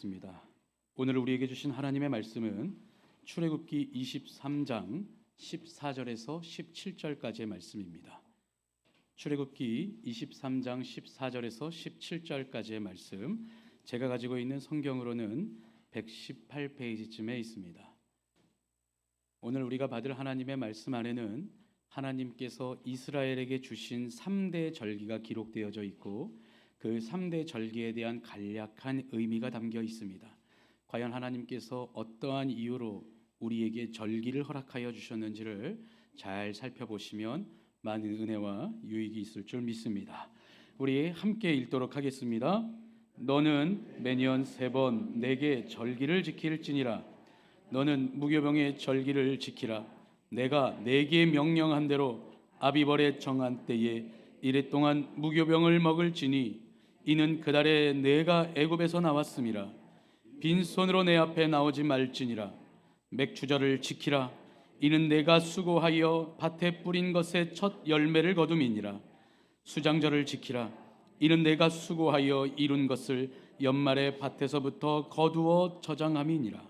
기도하겠습니다. 오늘 우리에게 주신 하나님의 말씀은 출애굽기 23장 14절에서 17절까지의 말씀입니다. 출애굽기 23장 14절에서 17절까지의 말씀, 제가 가지고 있는 성경으로는 118페이지쯤에 있습니다. 오늘 우리가 받을 하나님의 말씀 안에는 하나님께서 이스라엘에게 주신 3대 절기가 기록되어져 있고 그 3대 절기에 대한 간략한 의미가 담겨 있습니다. 과연 하나님께서 어떠한 이유로 우리에게 절기를 허락하여 주셨는지를 잘 살펴보시면 많은 은혜와 유익이 있을 줄 믿습니다. 우리 함께 읽도록 하겠습니다. 너는 매년 3번 내게 절기를 지킬지니라. 너는 무교병의 절기를 지키라. 내가 내게 명령한 대로 아비벌의 정한 때에 이래 동안 무교병을 먹을지니 이는 그달에 내가 애굽에서 나왔음이라. 빈손으로 내 앞에 나오지 말지니라. 맥추절을 지키라. 이는 내가 수고하여 밭에 뿌린 것의 첫 열매를 거둠이니라. 수장절을 지키라. 이는 내가 수고하여 이룬 것을 연말에 밭에서부터 거두어 저장함이니라.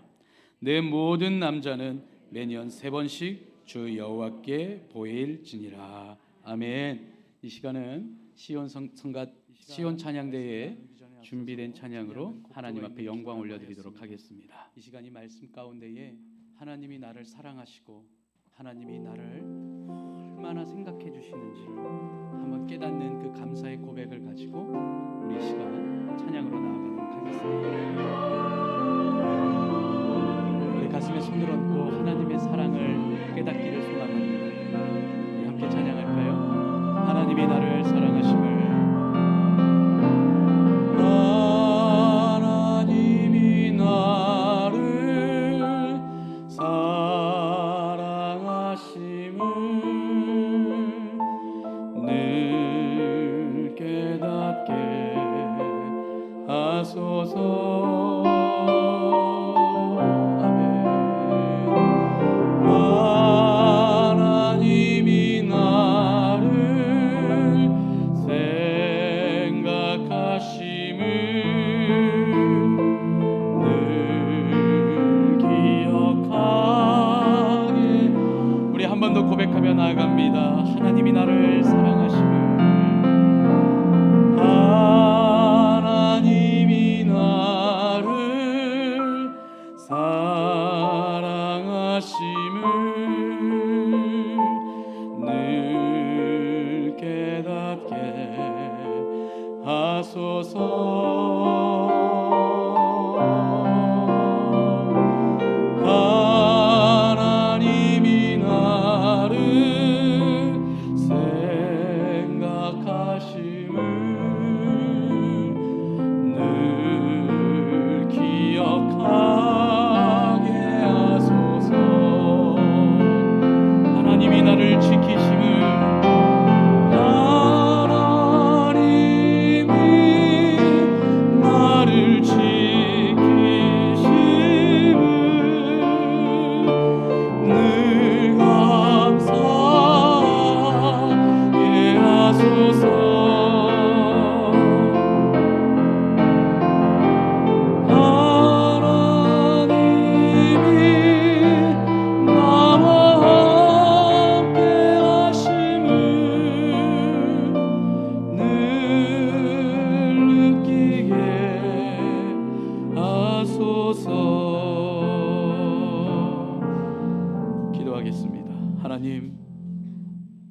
내 모든 남자는 매년 3번씩 주 여호와께 보일지니라. 아멘. 이 시간은 시온 찬양대에 준비된 찬양으로 하나님 앞에 영광 올려드리도록 하겠습니다. 이 시간이 말씀 가운데에 하나님이 나를 사랑하시고 하나님이 나를 얼마나 생각해 주시는지 한번 깨닫는 그 감사의 고백을 가지고 우리 이 시간 찬양으로 나아가도록 하겠습니다. 우리 가슴에 손을 얹고 하나님의 사랑을 깨닫기를 소망합니다. 우리 함께 찬양할까요? 하나님이 나를 사랑하심을, 하나님이 나를 사랑하심을 늘 깨닫게 하소서. 고백하며 나아갑니다. 하나님이 나를 사랑하심을, 하나님이 나를 사랑하심을 늘 깨닫게 하소서.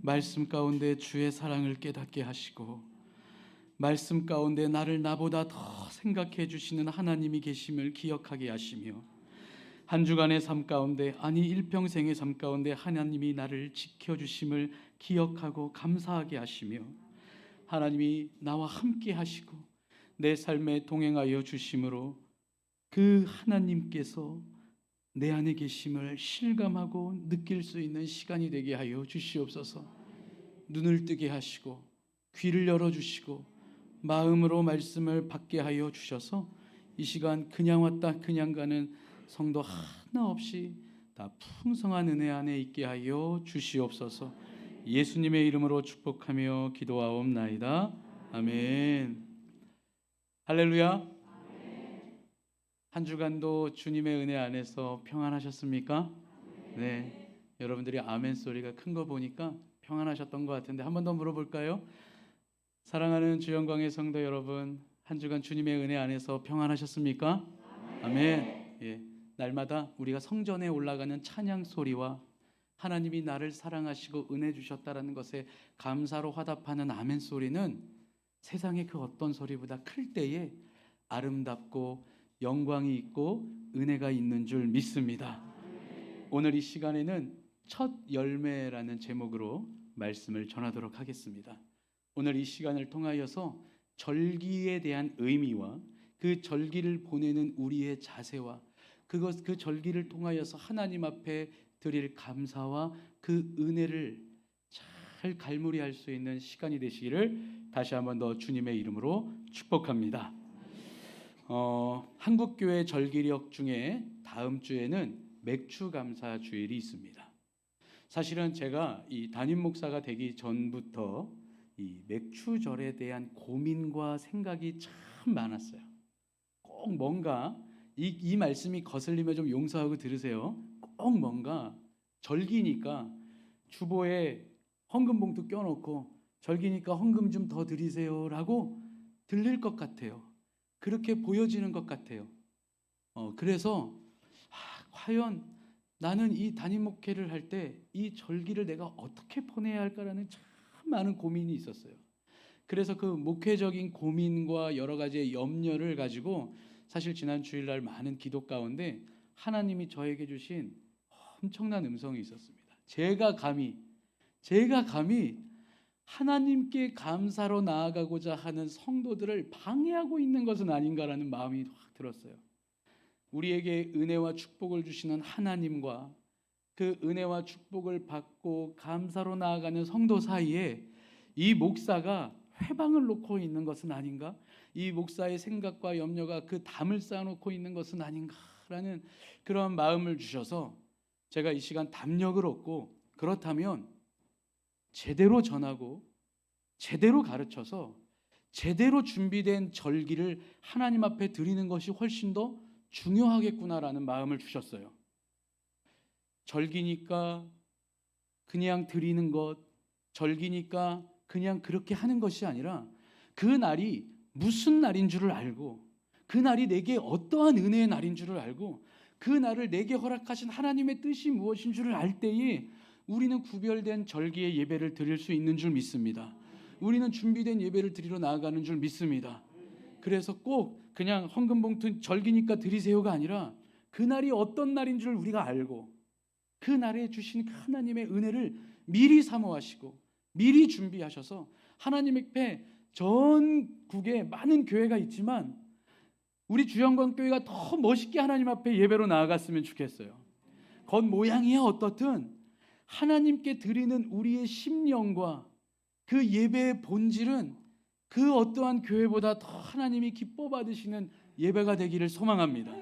말씀 가운데 주의 사랑을 깨닫게 하시고 말씀 가운데 나를 나보다 더 생각해 주시는 하나님이 계심을 기억하게 하시며 한 주간의 삶 가운데, 아니 일평생의 삶 가운데 하나님이 나를 지켜주심을 기억하고 감사하게 하시며 하나님이 나와 함께 하시고 내 삶에 동행하여 주심으로 그 하나님께서 내 안에 계심을 실감하고 느낄 수 있는 시간이 되게 하여 주시옵소서. 눈을 뜨게 하시고 귀를 열어주시고 마음으로 말씀을 받게 하여 주셔서 이 시간 그냥 왔다 그냥 가는 성도 하나 없이 다 풍성한 은혜 안에 있게 하여 주시옵소서. 예수님의 이름으로 축복하며 기도하옵나이다. 아멘. 할렐루야. 한 주간도 주님의 은혜 안에서 평안하셨습니까? 네. 여러분들이 아멘 소리가 큰 거 보니까 평안하셨던 것 같은데 한 번 더 물어볼까요? 사랑하는 주영광의 성도 여러분, 한 주간 주님의 은혜 안에서 평안하셨습니까? 아멘. 예. 날마다 우리가 성전에 올라가는 찬양 소리와 하나님이 나를 사랑하시고 은혜 주셨다라는 것에 감사로 화답하는 아멘 소리는 세상의 그 어떤 소리보다 클 때에 아름답고 영광이 있고 은혜가 있는 줄 믿습니다. 오늘 이 시간에는 첫 열매라는 제목으로 말씀을 전하도록 하겠습니다. 오늘 이 시간을 통하여서 절기에 대한 의미와 그 절기를 보내는 우리의 자세와 그 절기를 통하여서 하나님 앞에 드릴 감사와 그 은혜를 잘 갈무리할 수 있는 시간이 되시기를 다시 한번 더 주님의 이름으로 축복합니다. 한국교회 절기력 중에 다음 주에는 맥추감사 주일이 있습니다. 사실은 제가 이 담임 목사가 되기 전부터 이 맥추절에 대한 고민과 생각이 참 많았어요. 꼭 뭔가 이 말씀이 거슬리면 좀 용서하고 들으세요. 꼭 뭔가 절기니까 주보에 헌금 봉투 껴놓고 절기니까 헌금 좀 더 드리세요라고 들릴 것 같아요. 그렇게 보여지는 것 같아요. 그래서 과연 나는 이 담임 목회를 할 때 이 절기를 내가 어떻게 보내야 할까라는 참 많은 고민이 있었어요. 그래서 그 목회적인 고민과 여러 가지의 염려를 가지고 사실 지난 주일날 많은 기도 가운데 하나님이 저에게 주신 엄청난 음성이 있었습니다. 제가 감히 하나님께 감사로 나아가고자 하는 성도들을 방해하고 있는 것은 아닌가라는 마음이 확 들었어요. 우리에게 은혜와 축복을 주시는 하나님과 그 은혜와 축복을 받고 감사로 나아가는 성도 사이에 이 목사가 회방을 놓고 있는 것은 아닌가? 이 목사의 생각과 염려가 그 담을 쌓아놓고 있는 것은 아닌가라는 그런 마음을 주셔서 제가 이 시간 담력을 얻고 그렇다면 제대로 전하고 제대로 가르쳐서 제대로 준비된 절기를 하나님 앞에 드리는 것이 훨씬 더 중요하겠구나라는 마음을 주셨어요. 절기니까 그냥 드리는 것, 절기니까 그냥 그렇게 하는 것이 아니라 그 날이 무슨 날인 줄을 알고 그 날이 내게 어떠한 은혜의 날인 줄을 알고 그 날을 내게 허락하신 하나님의 뜻이 무엇인 줄을 알 때에 우리는 구별된 절기의 예배를 드릴 수 있는 줄 믿습니다. 우리는 준비된 예배를 드리러 나아가는 줄 믿습니다. 그래서 꼭 그냥 헌금 봉투 절기니까 드리세요가 아니라 그날이 어떤 날인 줄 우리가 알고 그 날에 주신 하나님의 은혜를 미리 사모하시고 미리 준비하셔서 하나님 앞에 전국에 많은 교회가 있지만 우리 주영광교회가 더 멋있게 하나님 앞에 예배로 나아갔으면 좋겠어요. 겉모양이야 어떻든 하나님께 드리는 우리의 심령과 그 예배의 본질은 그 어떠한 교회보다 더 하나님이 기뻐 받으시는 예배가 되기를 소망합니다.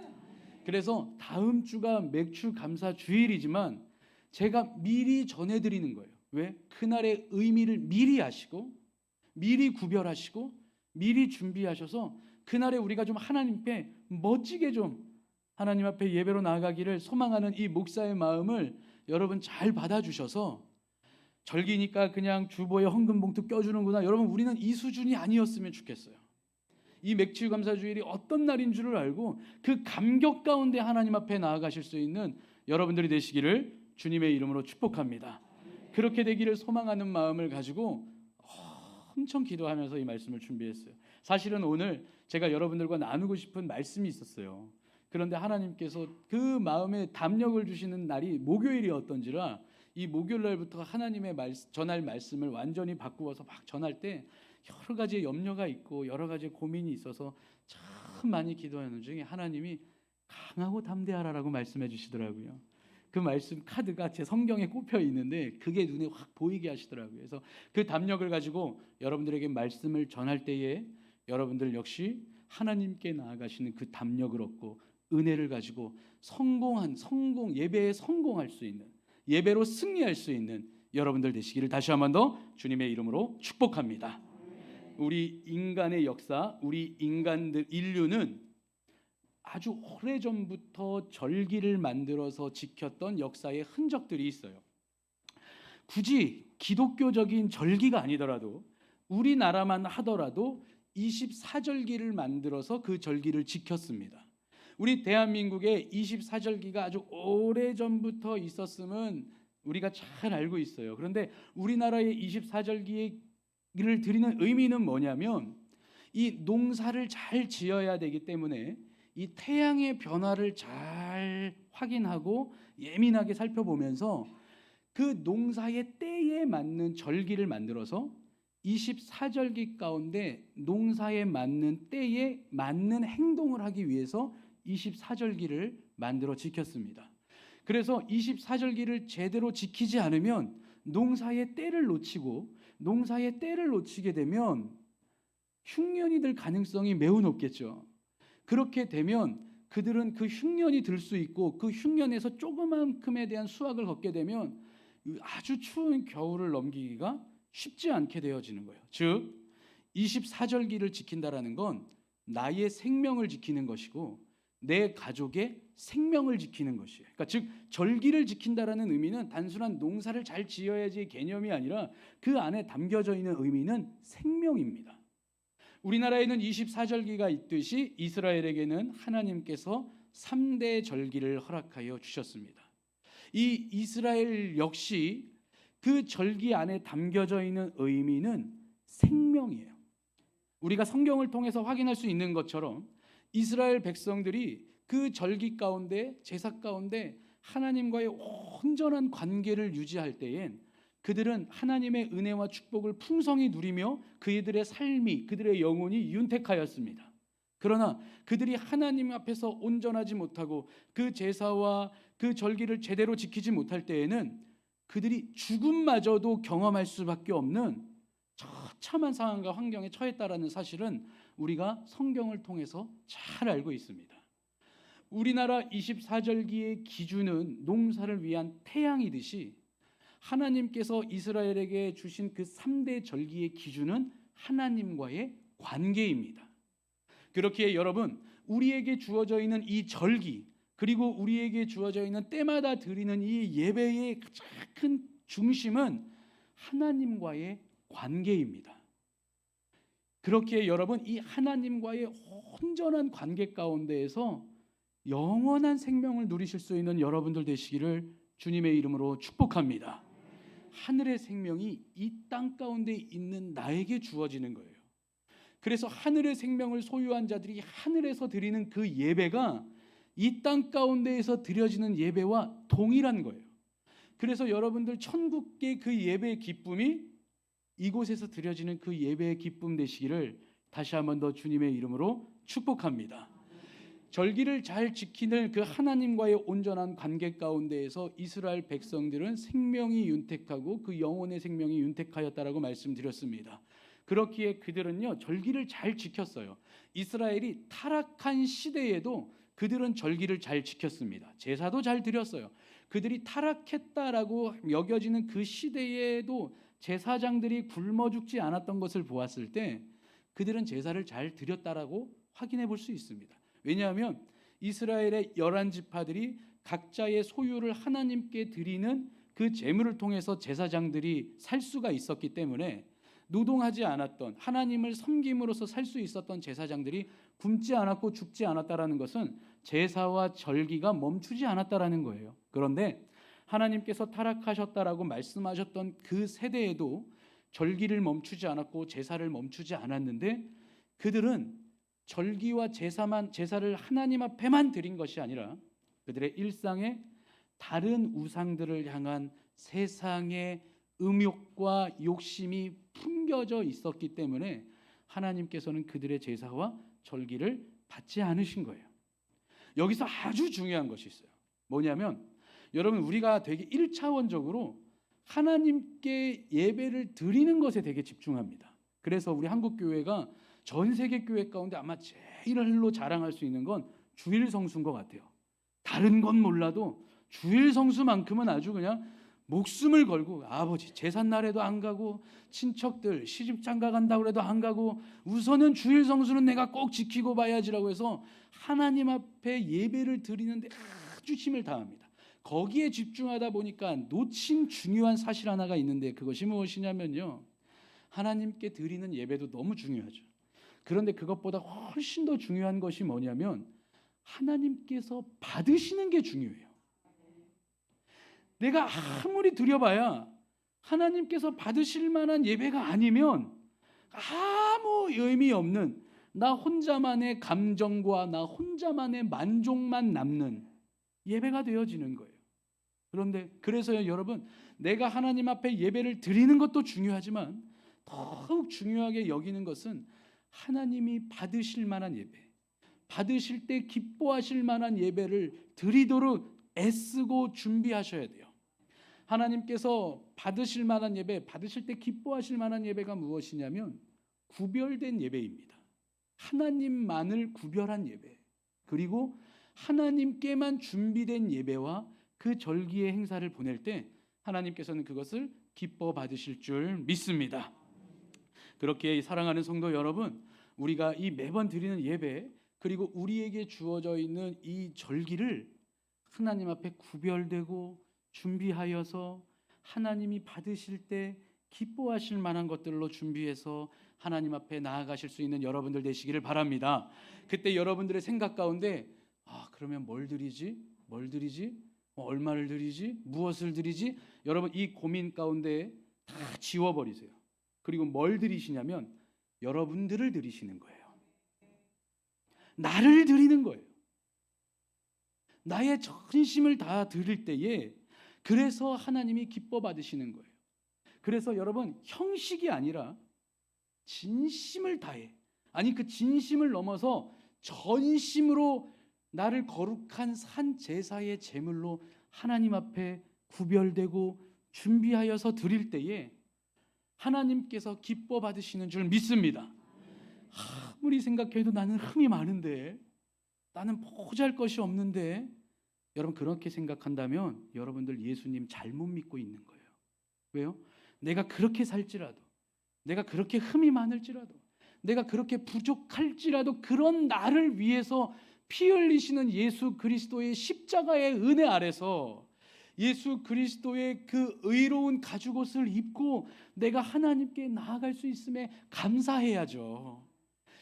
그래서 다음 주가 맥주 감사 주일이지만 제가 미리 전해드리는 거예요. 왜? 그날의 의미를 미리 아시고 미리 구별하시고 미리 준비하셔서 그날에 우리가 좀 하나님께 멋지게 좀 하나님 앞에 예배로 나아가기를 소망하는 이 목사의 마음을 여러분 잘 받아주셔서 절기니까 그냥 주보에 헌금 봉투 껴주는구나. 여러분 우리는 이 수준이 아니었으면 좋겠어요. 이 맥주 감사 주일이 어떤 날인 줄을 알고 그 감격 가운데 하나님 앞에 나아가실 수 있는 여러분들이 되시기를 주님의 이름으로 축복합니다. 그렇게 되기를 소망하는 마음을 가지고 엄청 기도하면서 이 말씀을 준비했어요. 사실은 오늘 제가 여러분들과 나누고 싶은 말씀이 있었어요. 그런데 하나님께서 그 마음에 담력을 주시는 날이 목요일이었던지라 이 목요일 날부터 하나님의 전할 말씀을 완전히 바꾸어서 막 전할 때 여러 가지의 염려가 있고 여러 가지의 고민이 있어서 참 많이 기도하는 중에 하나님이 강하고 담대하라라고 말씀해 주시더라고요. 그 말씀 카드가 제 성경에 꼽혀 있는데 그게 눈에 확 보이게 하시더라고요. 그래서 그 담력을 가지고 여러분들에게 말씀을 전할 때에 여러분들 역시 하나님께 나아가시는 그 담력을 얻고 은혜를 가지고 예배에 성공할 수 있는, 예배로 승리할 수 있는 여러분들 되시기를 다시 한 번 더 주님의 이름으로 축복합니다. 우리 인간의 역사, 우리 인간들 인류는 아주 오래전부터 절기를 만들어서 지켰던 역사의 흔적들이 있어요. 굳이 기독교적인 절기가 아니더라도 우리나라만 하더라도 24절기를 만들어서 그 절기를 지켰습니다. 우리 대한민국에 24절기가 아주 오래전부터 있었음은 우리가 잘 알고 있어요. 그런데 우리나라의 24절기를 드리는 의미는 뭐냐면 이 농사를 잘 지어야 되기 때문에 이 태양의 변화를 잘 확인하고 예민하게 살펴보면서 그 농사의 때에 맞는 절기를 만들어서 24절기 가운데 농사에 맞는 때에 맞는 행동을 하기 위해서 24절기를 만들어 지켰습니다. 그래서 24절기를 제대로 지키지 않으면 농사의 때를 놓치고 농사의 때를 놓치게 되면 흉년이 들 가능성이 매우 높겠죠. 그렇게 되면 그들은 그 흉년이 들 수 있고 그 흉년에서 조그만큼에 대한 수확을 걷게 되면 아주 추운 겨울을 넘기기가 쉽지 않게 되어지는 거예요. 즉 24절기를 지킨다라는 건 나의 생명을 지키는 것이고 내 가족의 생명을 지키는 것이에요. 그러니까 즉 절기를 지킨다라는 의미는 단순한 농사를 잘 지어야지 개념이 아니라 그 안에 담겨져 있는 의미는 생명입니다. 우리나라에는 24절기가 있듯이 이스라엘에게는 하나님께서 3대 절기를 허락하여 주셨습니다. 이 이스라엘 역시 그 절기 안에 담겨져 있는 의미는 생명이에요. 우리가 성경을 통해서 확인할 수 있는 것처럼 이스라엘 백성들이 그 절기 가운데 제사 가운데 하나님과의 온전한 관계를 유지할 때엔 그들은 하나님의 은혜와 축복을 풍성히 누리며 그들의 삶이 그들의 영혼이 윤택하였습니다. 그러나 그들이 하나님 앞에서 온전하지 못하고 그 제사와 그 절기를 제대로 지키지 못할 때에는 그들이 죽음마저도 경험할 수밖에 없는 처참한 상황과 환경에 처했다라는 사실은 우리가 성경을 통해서 잘 알고 있습니다. 우리나라 24절기의 기준은 농사를 위한 태양이듯이 하나님께서 이스라엘에게 주신 그 3대 절기의 기준은 하나님과의 관계입니다. 그렇기에 여러분, 우리에게 주어져 있는 이 절기 그리고 우리에게 주어져 있는 때마다 드리는 이 예배의 가장 큰 중심은 하나님과의 관계입니다. 그렇기에 여러분, 이 하나님과의 온전한 관계 가운데에서 영원한 생명을 누리실 수 있는 여러분들 되시기를 주님의 이름으로 축복합니다. 하늘의 생명이 이 땅 가운데 있는 나에게 주어지는 거예요. 그래서 하늘의 생명을 소유한 자들이 하늘에서 드리는 그 예배가 이 땅 가운데에서 드려지는 예배와 동일한 거예요. 그래서 여러분들 천국의 그 예배의 기쁨이 이곳에서 드려지는 그 예배의 기쁨 되시기를 다시 한번 더 주님의 이름으로 축복합니다. 절기를 잘 지키는 그 하나님과의 온전한 관계 가운데에서 이스라엘 백성들은 생명이 윤택하고 그 영혼의 생명이 윤택하였다라고 말씀드렸습니다. 그렇기에 그들은요 절기를 잘 지켰어요. 이스라엘이 타락한 시대에도 그들은 절기를 잘 지켰습니다. 제사도 잘 드렸어요. 그들이 타락했다라고 여겨지는 그 시대에도 제사장들이 굶어 죽지 않았던 것을 보았을 때 그들은 제사를 잘 드렸다라고 확인해 볼 수 있습니다. 왜냐하면 이스라엘의 11지파들이 각자의 소유를 하나님께 드리는 그 제물을 통해서 제사장들이 살 수가 있었기 때문에 노동하지 않았던 하나님을 섬김으로써 살 수 있었던 제사장들이 굶지 않았고 죽지 않았다라는 것은 제사와 절기가 멈추지 않았다라는 거예요. 그런데 하나님께서 타락하셨다라고 말씀하셨던 그 세대에도 절기를 멈추지 않았고 제사를 멈추지 않았는데 그들은 절기와 제사를 하나님 앞에만 드린 것이 아니라 그들의 일상에 다른 우상들을 향한 세상의 음욕과 욕심이 품겨져 있었기 때문에 하나님께서는 그들의 제사와 절기를 받지 않으신 거예요. 여기서 아주 중요한 것이 있어요. 뭐냐면 여러분 우리가 되게 1차원적으로 하나님께 예배를 드리는 것에 되게 집중합니다. 그래서 우리 한국교회가 전 세계 교회 가운데 아마 제일로 자랑할 수 있는 건 주일 성수인 것 같아요. 다른 건 몰라도 주일 성수만큼은 아주 그냥 목숨을 걸고 아버지 제삿날에도 안 가고 친척들 시집 장가 간다고 해도 안 가고 우선은 주일 성수는 내가 꼭 지키고 봐야지라고 해서 하나님 앞에 예배를 드리는데 아주 힘을 다합니다. 거기에 집중하다 보니까 놓친 중요한 사실 하나가 있는데 그것이 무엇이냐면요, 하나님께 드리는 예배도 너무 중요하죠. 그런데 그것보다 훨씬 더 중요한 것이 뭐냐면 하나님께서 받으시는 게 중요해요. 내가 아무리 드려봐야 하나님께서 받으실 만한 예배가 아니면 아무 의미 없는 나 혼자만의 감정과 나 혼자만의 만족만 남는 예배가 되어지는 거예요. 그런데 그래서요 여러분, 내가 하나님 앞에 예배를 드리는 것도 중요하지만 더욱 중요하게 여기는 것은 하나님이 받으실 만한 예배, 받으실 때 기뻐하실 만한 예배를 드리도록 애쓰고 준비하셔야 돼요. 하나님께서 받으실 만한 예배, 받으실 때 기뻐하실 만한 예배가 무엇이냐면 구별된 예배입니다. 하나님만을 구별한 예배, 그리고 하나님께만 준비된 예배와 그 절기의 행사를 보낼 때 하나님께서는 그것을 기뻐 받으실 줄 믿습니다. 그렇게 사랑하는 성도 여러분, 우리가 이 매번 드리는 예배 그리고 우리에게 주어져 있는 이 절기를 하나님 앞에 구별되고 준비하여서 하나님이 받으실 때 기뻐하실 만한 것들로 준비해서 하나님 앞에 나아가실 수 있는 여러분들 되시기를 바랍니다. 그때 여러분들의 생각 가운데 그러면 뭘 드리지? 얼마를 드리지? 무엇을 드리지? 여러분 이 고민 가운데 다 지워버리세요. 그리고 뭘 드리시냐면 여러분들을 드리시는 거예요. 나를 드리는 거예요. 나의 전심을 다 드릴 때에 그래서 하나님이 기뻐 받으시는 거예요. 그래서 여러분 형식이 아니라 진심을 다해, 아니 그 진심을 넘어서 전심으로 나를 거룩한 산 제사의 제물로 하나님 앞에 구별되고 준비하여서 드릴 때에 하나님께서 기뻐 받으시는 줄 믿습니다. 아무리 생각해도 나는 흠이 많은데, 나는 보잘것이 없는데, 여러분 그렇게 생각한다면 여러분들 예수님 잘못 믿고 있는 거예요. 왜요? 내가 그렇게 살지라도, 내가 그렇게 흠이 많을지라도, 내가 그렇게 부족할지라도 그런 나를 위해서 피 흘리시는 예수 그리스도의 십자가의 은혜 아래서 예수 그리스도의 그 의로운 가죽옷을 입고 내가 하나님께 나아갈 수 있음에 감사해야죠.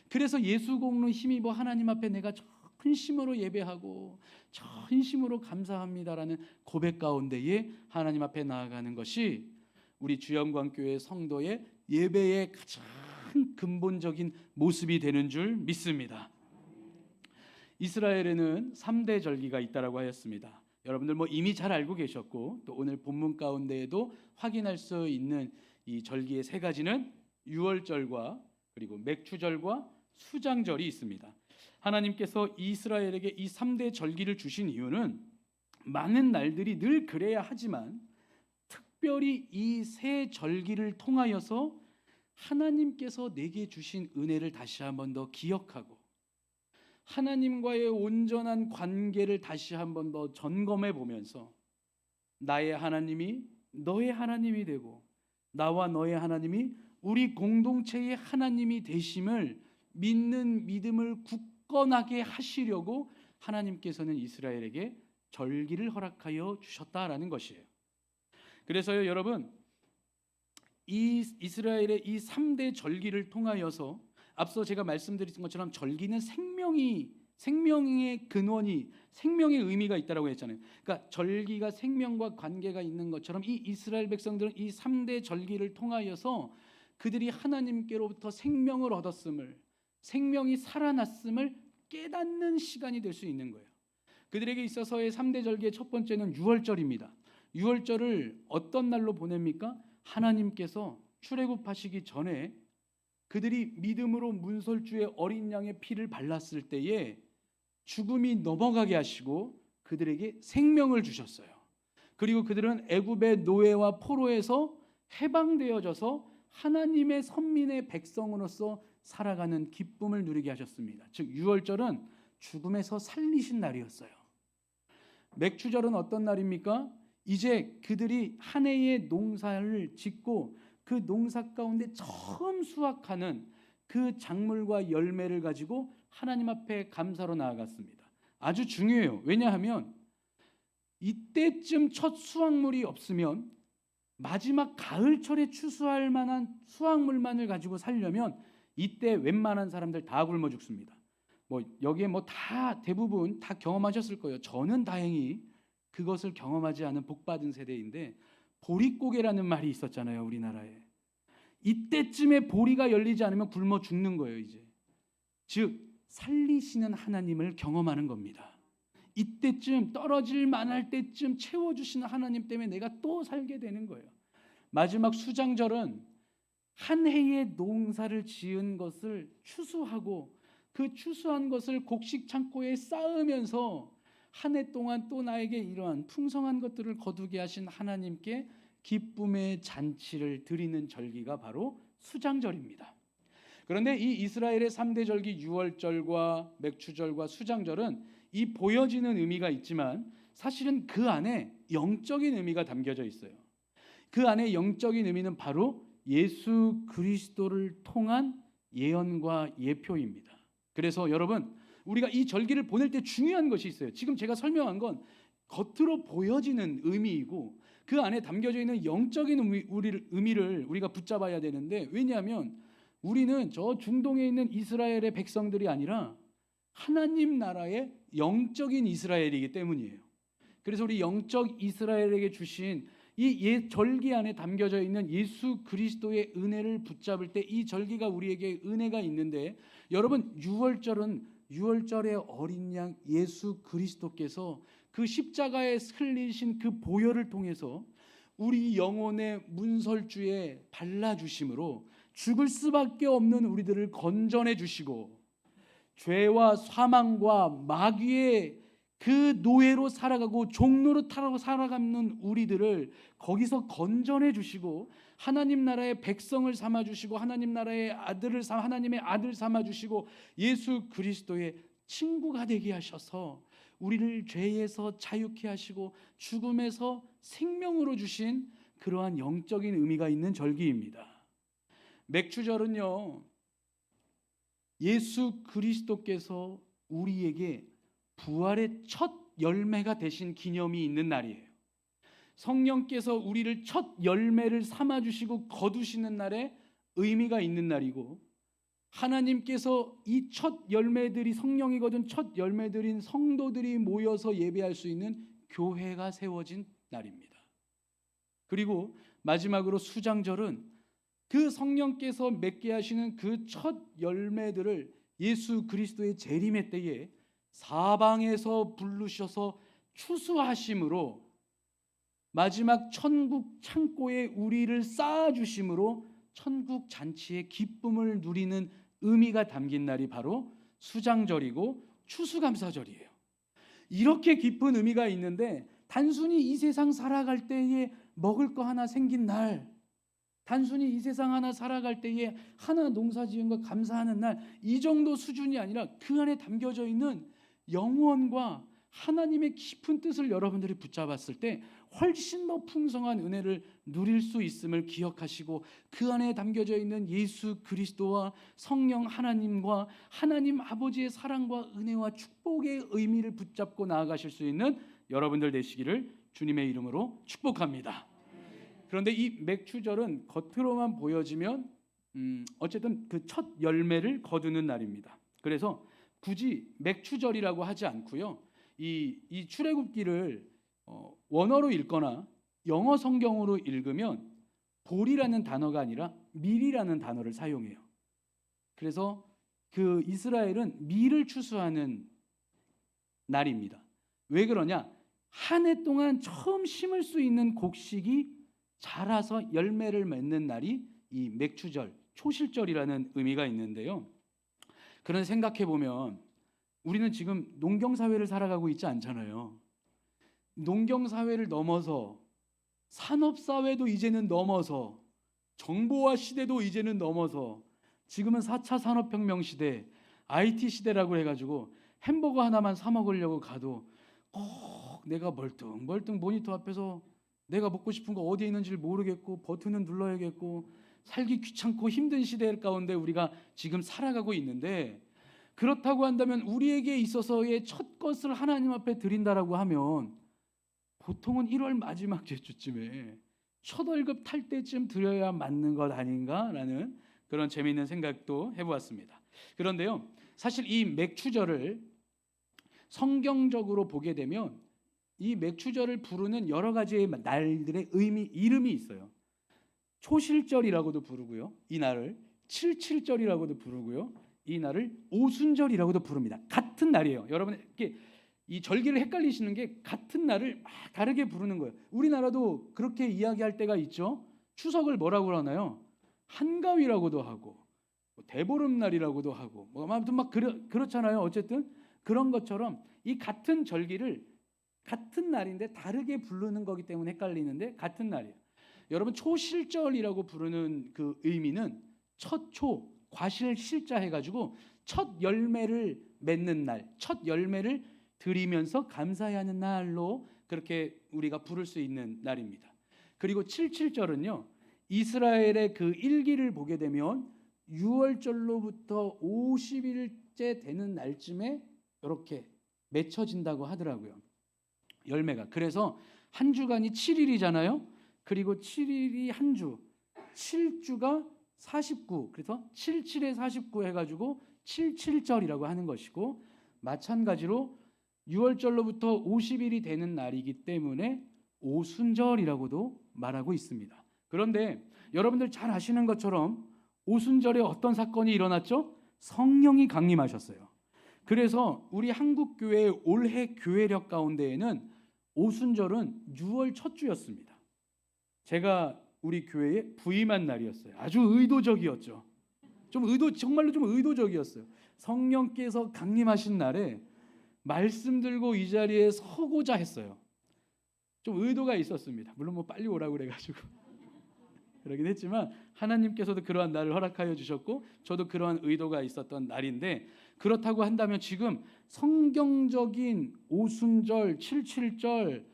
그래서 예수 공로 힘입어 하나님 앞에 내가 전심으로 예배하고 전심으로 감사합니다라는 고백 가운데에 하나님 앞에 나아가는 것이 우리 주영광교회 성도의 예배의 가장 근본적인 모습이 되는 줄 믿습니다. 이스라엘에는 3대 절기가 있다라고 하였습니다. 여러분들 이미 잘 알고 계셨고 또 오늘 본문 가운데에도 확인할 수 있는 이 절기의 세 가지는 유월절과 그리고 맥추절과 수장절이 있습니다. 하나님께서 이스라엘에게 이 3대 절기를 주신 이유는 많은 날들이 늘 그래야 하지만 특별히 이 세 절기를 통하여서 하나님께서 내게 주신 은혜를 다시 한번 더 기억하고 하나님과의 온전한 관계를 다시 한번 더 점검해 보면서 나의 하나님이 너의 하나님이 되고 나와 너의 하나님이 우리 공동체의 하나님이 되심을 믿는 믿음을 굳건하게 하시려고 하나님께서는 이스라엘에게 절기를 허락하여 주셨다라는 것이에요. 그래서요 여러분, 이 이스라엘의 이 3대 절기를 통하여서 앞서 제가 말씀드린 것처럼 절기는 생명의 근원이 생명의 의미가 있다라고 했잖아요. 그러니까 절기가 생명과 관계가 있는 것처럼 이 이스라엘 백성들은 이 3대 절기를 통하여서 그들이 하나님께로부터 생명을 얻었음을, 생명이 살아났음을 깨닫는 시간이 될 수 있는 거예요. 그들에게 있어서의 3대 절기의 첫 번째는 유월절입니다. 유월절을 어떤 날로 보냅니까? 하나님께서 출애굽하시기 전에 그들이 믿음으로 문설주의 어린 양의 피를 발랐을 때에 죽음이 넘어가게 하시고 그들에게 생명을 주셨어요. 그리고 그들은 애굽의 노예와 포로에서 해방되어져서 하나님의 선민의 백성으로서 살아가는 기쁨을 누리게 하셨습니다. 즉 유월절은 죽음에서 살리신 날이었어요. 맥추절은 어떤 날입니까? 이제 그들이 한 해의 농사를 짓고 그 농사 가운데 처음 수확하는 그 작물과 열매를 가지고 하나님 앞에 감사로 나아갔습니다. 아주 중요해요. 왜냐하면 이때쯤 첫 수확물이 없으면 마지막 가을철에 추수할 만한 수확물만을 가지고 살려면 이때 웬만한 사람들 다 굶어 죽습니다. 여기에 다 대부분 다 경험하셨을 거예요. 저는 다행히 그것을 경험하지 않은 복받은 세대인데, 보릿고개라는 말이 있었잖아요, 우리나라에. 이때쯤에 보리가 열리지 않으면 굶어 죽는 거예요, 이제. 즉 살리시는 하나님을 경험하는 겁니다. 이때쯤 떨어질 만할 때쯤 채워주시는 하나님 때문에 내가 또 살게 되는 거예요. 마지막 수장절은 한 해의 농사를 지은 것을 추수하고 그 추수한 것을 곡식 창고에 쌓으면서 한 해 동안 또 나에게 이러한 풍성한 것들을 거두게 하신 하나님께 기쁨의 잔치를 드리는 절기가 바로 수장절입니다. 그런데 이 이스라엘의 3대 절기 유월절과 맥추절과 수장절은 이 보여지는 의미가 있지만 사실은 그 안에 영적인 의미가 담겨져 있어요. 그 안에 영적인 의미는 바로 예수 그리스도를 통한 예언과 예표입니다. 그래서 여러분, 우리가 이 절기를 보낼 때 중요한 것이 있어요. 지금 제가 설명한 건 겉으로 보여지는 의미이고 그 안에 담겨져 있는 영적인 의미를 우리가 붙잡아야 되는데, 왜냐하면 우리는 저 중동에 있는 이스라엘의 백성들이 아니라 하나님 나라의 영적인 이스라엘이기 때문이에요. 그래서 우리 영적 이스라엘에게 주신 이 절기 안에 담겨져 있는 예수 그리스도의 은혜를 붙잡을 때 이 절기가 우리에게 은혜가 있는데, 여러분, 유월절의 어린 양 예수 그리스도께서 그 십자가에 흘리신 그 보혈을 통해서 우리 영혼의 문설주에 발라주심으로 죽을 수밖에 없는 우리들을 건져내 주시고, 죄와 사망과 마귀의 그 노예로 살아가고 종로로 타고 살아가는 우리들을 거기서 건져내 주시고 하나님 나라의 백성을 삼아 주시고 하나님의 아들 삼아 주시고 예수 그리스도의 친구가 되게 하셔서 우리를 죄에서 자유케 하시고 죽음에서 생명으로 주신 그러한 영적인 의미가 있는 절기입니다. 맥추절은요, 예수 그리스도께서 우리에게 부활의 첫 열매가 되신 기념이 있는 날이에요. 성령께서 우리를 첫 열매를 삼아 주시고 거두시는 날에 의미가 있는 날이고, 하나님께서 이 첫 열매들이 성령이거든 첫 열매들인 성도들이 모여서 예배할 수 있는 교회가 세워진 날입니다. 그리고 마지막으로 수장절은 그 성령께서 맺게 하시는 그 첫 열매들을 예수 그리스도의 재림의 때에 사방에서 부르셔서 추수하심으로 마지막 천국 창고에 우리를 쌓아주심으로 천국 잔치의 기쁨을 누리는 의미가 담긴 날이 바로 수장절이고 추수감사절이에요. 이렇게 깊은 의미가 있는데, 단순히 이 세상 살아갈 때에 먹을 거 하나 생긴 날, 단순히 이 세상 하나 살아갈 때에 하나 농사지은 거 감사하는 날, 이 정도 수준이 아니라 그 안에 담겨져 있는 영원과 하나님의 깊은 뜻을 여러분들이 붙잡았을 때 훨씬 더 풍성한 은혜를 누릴 수 있음을 기억하시고, 그 안에 담겨져 있는 예수 그리스도와 성령 하나님과 하나님 아버지의 사랑과 은혜와 축복의 의미를 붙잡고 나아가실 수 있는 여러분들 되시기를 주님의 이름으로 축복합니다. 그런데 이 맥추절은 겉으로만 보여지면 어쨌든 그 첫 열매를 거두는 날입니다. 그래서 굳이 맥추절이라고 하지 않고요, 이 출애굽기를 원어로 읽거나 영어 성경으로 읽으면 볼이라는 단어가 아니라 밀이라는 단어를 사용해요. 그래서 그 이스라엘은 밀을 추수하는 날입니다. 왜 그러냐? 한 해 동안 처음 심을 수 있는 곡식이 자라서 열매를 맺는 날이 이 맥추절, 초실절이라는 의미가 있는데요. 그런 생각해 보면 우리는 지금 농경사회를 살아가고 있지 않잖아요. 농경사회를 넘어서 산업사회도 이제는 넘어서 정보화 시대도 이제는 넘어서 지금은 4차 산업혁명 시대, IT 시대라고 해가지고 햄버거 하나만 사 먹으려고 가도 꼭 내가 멀뚱멀뚱 모니터 앞에서 내가 먹고 싶은 거 어디에 있는지를 모르겠고 버튼은 눌러야겠고 살기 귀찮고 힘든 시대 가운데 우리가 지금 살아가고 있는데, 그렇다고 한다면 우리에게 있어서의 첫 것을 하나님 앞에 드린다라고 하면 보통은 1월 마지막 주쯤에 첫 월급 탈 때쯤 드려야 맞는 것 아닌가라는 그런 재미있는 생각도 해보았습니다. 그런데요, 사실 이 맥추절을 성경적으로 보게 되면 이 맥추절을 부르는 여러 가지의 날들의 이름이 있어요. 초실절이라고도 부르고요, 이 날을 칠칠절이라고도 부르고요, 이 날을 오순절이라고도 부릅니다. 같은 날이에요. 여러분 이렇게 이 절기를 헷갈리시는 게 같은 날을 막 다르게 부르는 거예요. 우리나라도 그렇게 이야기할 때가 있죠. 추석을 뭐라고 그러나요? 한가위라고도 하고 대보름날이라고도 하고 아무튼 막 그렇잖아요. 어쨌든 그런 것처럼 이 같은 절기를 같은 날인데 다르게 부르는 거기 때문에 헷갈리는데 같은 날이에요. 여러분 초실절이라고 부르는 그 의미는 첫초 과실 실자 해가지고 첫 열매를 맺는 날, 첫 열매를 드리면서 감사해야 하는 날로 그렇게 우리가 부를 수 있는 날입니다. 그리고 칠칠절은요, 이스라엘의 그 일기를 보게 되면 6월절로부터 50일째 되는 날쯤에 이렇게 맺혀진다고 하더라고요. 열매가. 그래서 한 주간이 7일이잖아요. 그리고 7일이 한 주, 7주가 49. 그래서 77에 49 해가지고 77절이라고 하는 것이고, 마찬가지로 6월절로부터 50일이 되는 날이기 때문에 오순절이라고도 말하고 있습니다. 그런데 여러분들 잘 아시는 것처럼 오순절에 어떤 사건이 일어났죠? 성령이 강림하셨어요. 그래서 우리 한국교회의 올해 교회력 가운데에는 오순절은 6월 첫 주였습니다. 제가 우리 교회에 부임한 날이었어요. 아주 의도적이었죠. 정말로 좀 의도적이었어요. 성령께서 강림하신 날에 말씀 들고 이 자리에 서고자 했어요. 좀 의도가 있었습니다. 물론 뭐 빨리 오라고 그래가지고 그러긴 했지만 하나님께서도 그러한 날을 허락하여 주셨고 저도 그러한 의도가 있었던 날인데, 그렇다고 한다면 지금 성경적인 오순절, 칠칠절,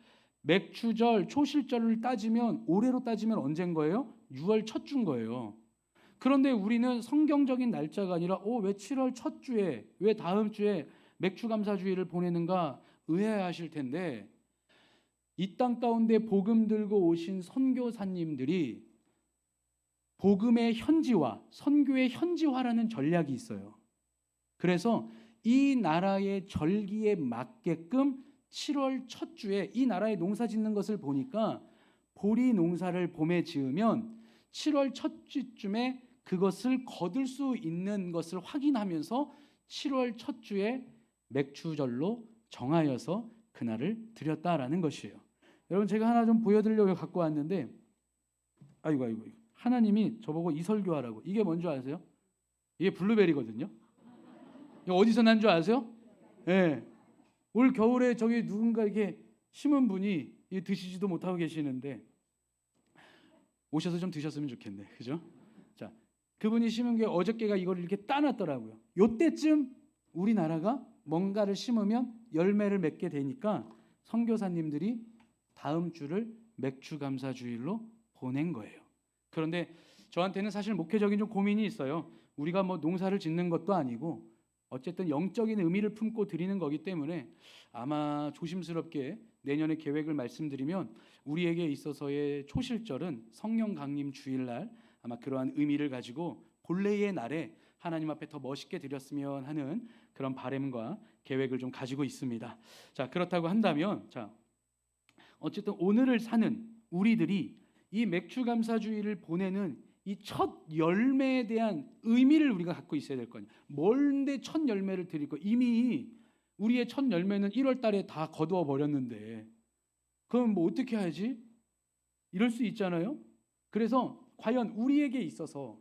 맥추절, 초실절을 따지면 올해로 따지면 언제인 거예요? 6월 첫 주인 거예요. 그런데 우리는 성경적인 날짜가 아니라 왜 7월 첫 주에, 왜 다음 주에 맥추감사주의를 보내는가 의아해하실 텐데, 이 땅 가운데 복음 들고 오신 선교사님들이 복음의 현지화, 선교의 현지화라는 전략이 있어요. 그래서 이 나라의 절기에 맞게끔 7월 첫 주에 이 나라의 농사 짓는 것을 보니까 보리 농사를 봄에 지으면 7월 첫 주쯤에 그것을 거둘 수 있는 것을 확인하면서 7월 첫 주에 맥추절로 정하여서 그날을 드렸다라는 것이에요. 여러분 제가 하나 좀 보여드리려고 갖고 왔는데, 아이고 하나님이 저보고 이 설교하라고. 이게 뭔지 아세요? 이게 블루베리거든요. 이거 어디서 난 줄 아세요? 네. 올 겨울에 저기 누군가 이렇게 심은 분이 드시지도 못하고 계시는데 오셔서 좀 드셨으면 좋겠네, 그죠? 자, 그분이 심은 게 어저께가 이걸 이렇게 따놨더라고요. 요때쯤 우리나라가 뭔가를 심으면 열매를 맺게 되니까 선교사님들이 다음 주를 맥추감사주일로 보낸 거예요. 그런데 저한테는 사실 목회적인 좀 고민이 있어요. 우리가 뭐 농사를 짓는 것도 아니고 어쨌든 영적인 의미를 품고 드리는 거기 때문에 아마 조심스럽게 내년의 계획을 말씀드리면 우리에게 있어서의 초실절은 성령 강림 주일날 아마 그러한 의미를 가지고 본래의 날에 하나님 앞에 더 멋있게 드렸으면 하는 그런 바람과 계획을 좀 가지고 있습니다. 자, 그렇다고 한다면 어쨌든 오늘을 사는 우리들이 이 맥추감사주의를 보내는 이 첫 열매에 대한 의미를 우리가 갖고 있어야 될 거예요. 뭔데 첫 열매를 드릴 거? 이미 우리의 첫 열매는 1월 달에 다 거두어 버렸는데 그럼 뭐 어떻게 해야지? 이럴 수 있잖아요. 그래서 과연 우리에게 있어서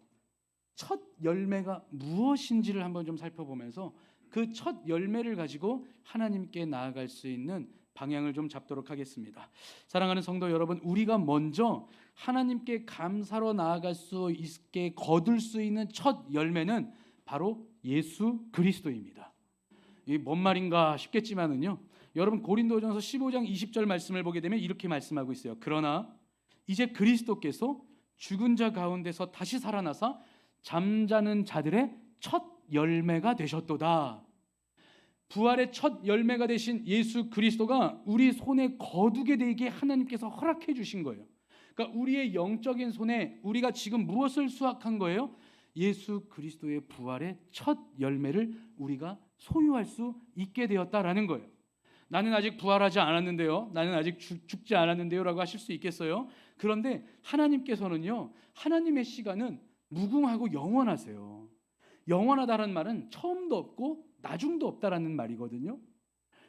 첫 열매가 무엇인지를 한번 좀 살펴보면서 그 첫 열매를 가지고 하나님께 나아갈 수 있는 방향을 좀 잡도록 하겠습니다. 사랑하는 성도 여러분, 우리가 먼저 하나님께 감사로 나아갈 수 있게 거둘 수 있는 첫 열매는 바로 예수 그리스도입니다. 이게 뭔 말인가 싶겠지만은요, 여러분 고린도전서 15장 20절 말씀을 보게 되면 이렇게 말씀하고 있어요. 그러나 이제 그리스도께서 죽은 자 가운데서 다시 살아나사 잠자는 자들의 첫 열매가 되셨도다. 부활의 첫 열매가 되신 예수 그리스도가 우리 손에 거두게 되게 하나님께서 허락해 주신 거예요. 그러니까 우리의 영적인 손에 우리가 지금 무엇을 수확한 거예요? 예수 그리스도의 부활의 첫 열매를 우리가 소유할 수 있게 되었다라는 거예요. 나는 아직 부활하지 않았는데요, 나는 아직 죽지 않았는데요 라고 하실 수 있겠어요. 그런데 하나님께서는요, 하나님의 시간은 무궁하고 영원하세요. 영원하다는 말은 처음도 없고 나중도 없다라는 말이거든요.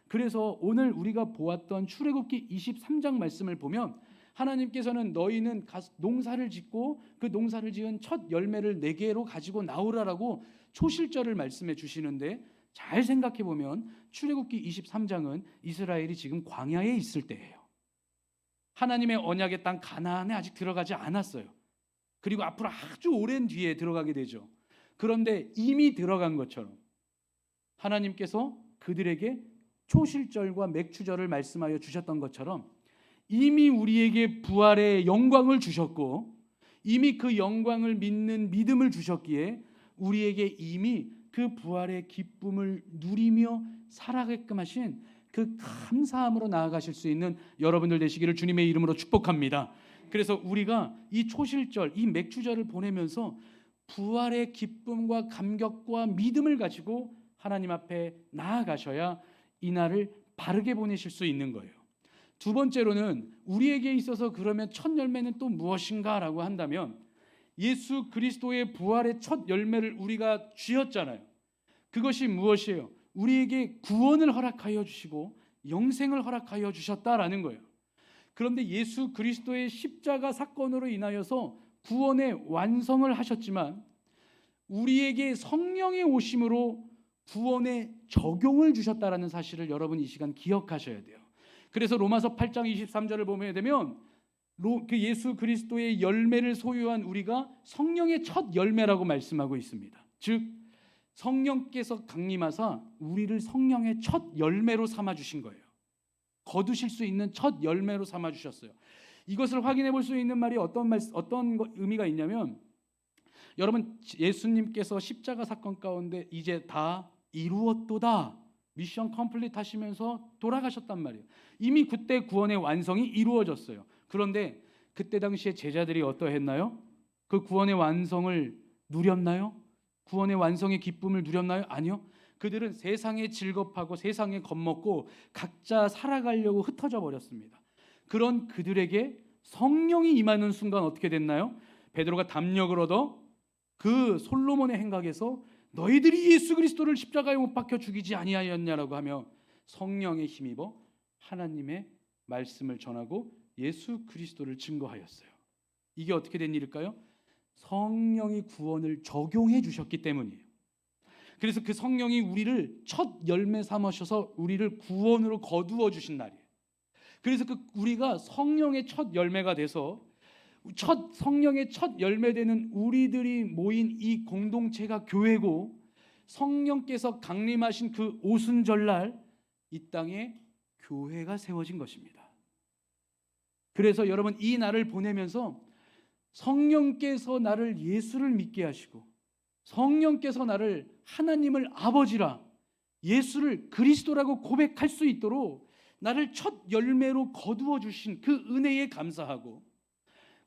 그래서 오늘 우리가 보았던 출애굽기 23장 말씀을 보면 하나님께서는 너희는 농사를 짓고 그 농사를 지은 첫 열매를 내게로 가지고 나오라라고 초실절을 말씀해 주시는데, 잘 생각해 보면 출애굽기 23장은 이스라엘이 지금 광야에 있을 때예요. 하나님의 언약의 땅 가나안에 아직 들어가지 않았어요. 그리고 앞으로 아주 오랜 뒤에 들어가게 되죠. 그런데 이미 들어간 것처럼 하나님께서 그들에게 초실절과 맥추절을 말씀하여 주셨던 것처럼 이미 우리에게 부활의 영광을 주셨고, 이미 그 영광을 믿는 믿음을 주셨기에 우리에게 이미 그 부활의 기쁨을 누리며 살아가게끔 하신 그 감사함으로 나아가실 수 있는 여러분들 되시기를 주님의 이름으로 축복합니다. 그래서 우리가 이 초실절, 이 맥추절을 보내면서 부활의 기쁨과 감격과 믿음을 가지고 하나님 앞에 나아가셔야 이 날을 바르게 보내실 수 있는 거예요. 두 번째로는 우리에게 있어서 그러면 첫 열매는 또 무엇인가라고 한다면, 예수 그리스도의 부활의 첫 열매를 우리가 쥐었잖아요. 그것이 무엇이에요? 우리에게 구원을 허락하여 주시고 영생을 허락하여 주셨다라는 거예요. 그런데 예수 그리스도의 십자가 사건으로 인하여서 구원의 완성을 하셨지만 우리에게 성령의 오심으로 구원의 적용을 주셨다라는 사실을 여러분 이 시간 기억하셔야 돼요. 그래서 로마서 8장 23절을 보게 되면 그 예수 그리스도의 열매를 소유한 우리가 성령의 첫 열매라고 말씀하고 있습니다. 즉 성령께서 강림하사 우리를 성령의 첫 열매로 삼아 주신 거예요. 거두실 수 있는 첫 열매로 삼아 주셨어요. 이것을 확인해 볼 수 있는 말이 어떤 의미가 있냐면, 여러분 예수님께서 십자가 사건 가운데 이제 다 이루었도다, 미션 컴플릿 하시면서 돌아가셨단 말이에요. 이미 그때 구원의 완성이 이루어졌어요. 그런데 그때 당시에 제자들이 어떠했나요? 그 구원의 완성을 누렸나요? 구원의 완성의 기쁨을 누렸나요? 아니요. 그들은 세상에 즐겁하고 세상에 겁먹고 각자 살아가려고 흩어져 버렸습니다. 그런 그들에게 성령이 임하는 순간 어떻게 됐나요? 베드로가 담력을 얻어 그 솔로몬의 행각에서 너희들이 예수 그리스도를 십자가에 못 박혀 죽이지 아니하였냐라고 하며 성령에 힘입어 하나님의 말씀을 전하고 예수 그리스도를 증거하였어요. 이게 어떻게 된 일일까요? 성령이 구원을 적용해 주셨기 때문이에요. 그래서 그 성령이 우리를 첫 열매 삼으셔서 우리를 구원으로 거두어 주신 날이에요. 그래서 우리가 성령의 첫 열매가 돼서 성령의 첫 열매되는 우리들이 모인 이 공동체가 교회고, 성령께서 강림하신 그 오순절날 이 땅에 교회가 세워진 것입니다. 그래서 여러분 이 날을 보내면서 성령께서 나를 예수를 믿게 하시고 성령께서 나를 하나님을 아버지라 예수를 그리스도라고 고백할 수 있도록 나를 첫 열매로 거두어 주신 그 은혜에 감사하고,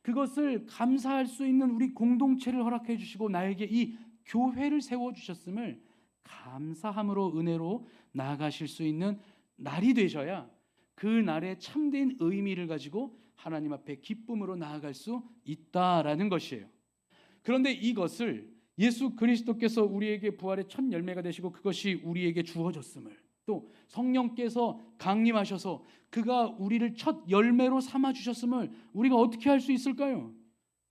그것을 감사할 수 있는 우리 공동체를 허락해 주시고 나에게 이 교회를 세워주셨음을 감사함으로 은혜로 나아가실 수 있는 날이 되셔야 그 날의 참된 의미를 가지고 하나님 앞에 기쁨으로 나아갈 수 있다라는 것이에요. 그런데 이것을 예수 그리스도께서 우리에게 부활의 첫 열매가 되시고 그것이 우리에게 주어졌음을, 또 성령께서 강림하셔서 그가 우리를 첫 열매로 삼아 주셨음을 우리가 어떻게 할 수 있을까요?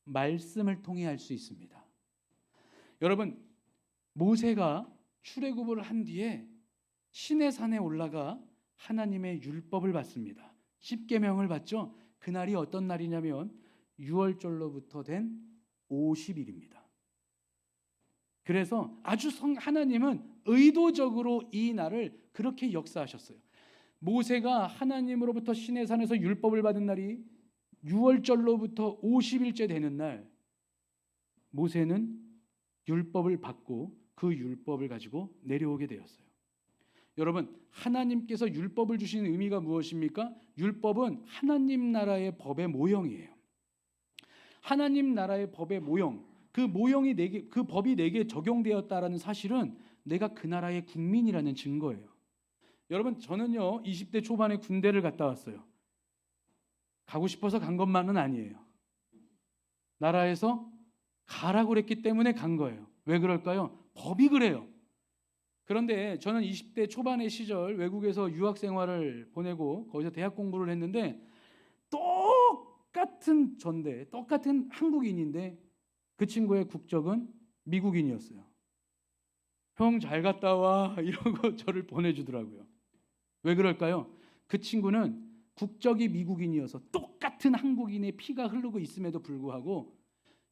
말씀을 통해 할 수 있습니다. 여러분 모세가 출애굽을 한 뒤에 시내산에 올라가 하나님의 율법을 받습니다. 십계명을 받죠. 그날이 어떤 날이냐면 6월절로부터 된 50일입니다. 그래서 아주 하나님은 의도적으로 이 날을 그렇게 역사하셨어요. 모세가 하나님으로부터 시내산에서 율법을 받은 날이 6월절로부터 50일째 되는 날, 모세는 율법을 받고 그 율법을 가지고 내려오게 되었어요. 여러분, 하나님께서 율법을 주시는 의미가 무엇입니까? 율법은 하나님 나라의 법의 모형이에요. 하나님 나라의 법의 모형, 그 모형이 내게, 그 법이 내게 적용되었다라는 사실은 내가 그 나라의 국민이라는 증거예요. 여러분, 저는요 20대 초반에 군대를 갔다 왔어요. 가고 싶어서 간 것만은 아니에요. 나라에서 가라고 그랬기 때문에 간 거예요. 왜 그럴까요? 법이 그래요. 그런데 저는 20대 초반의 시절 외국에서 유학 생활을 보내고 거기서 대학 공부를 했는데, 똑같은 전대, 똑같은 한국인인데 그 친구의 국적은 미국인이었어요. 형 잘 갔다 와 이러고 저를 보내주더라고요. 왜 그럴까요? 그 친구는 국적이 미국인이어서 똑같은 한국인의 피가 흐르고 있음에도 불구하고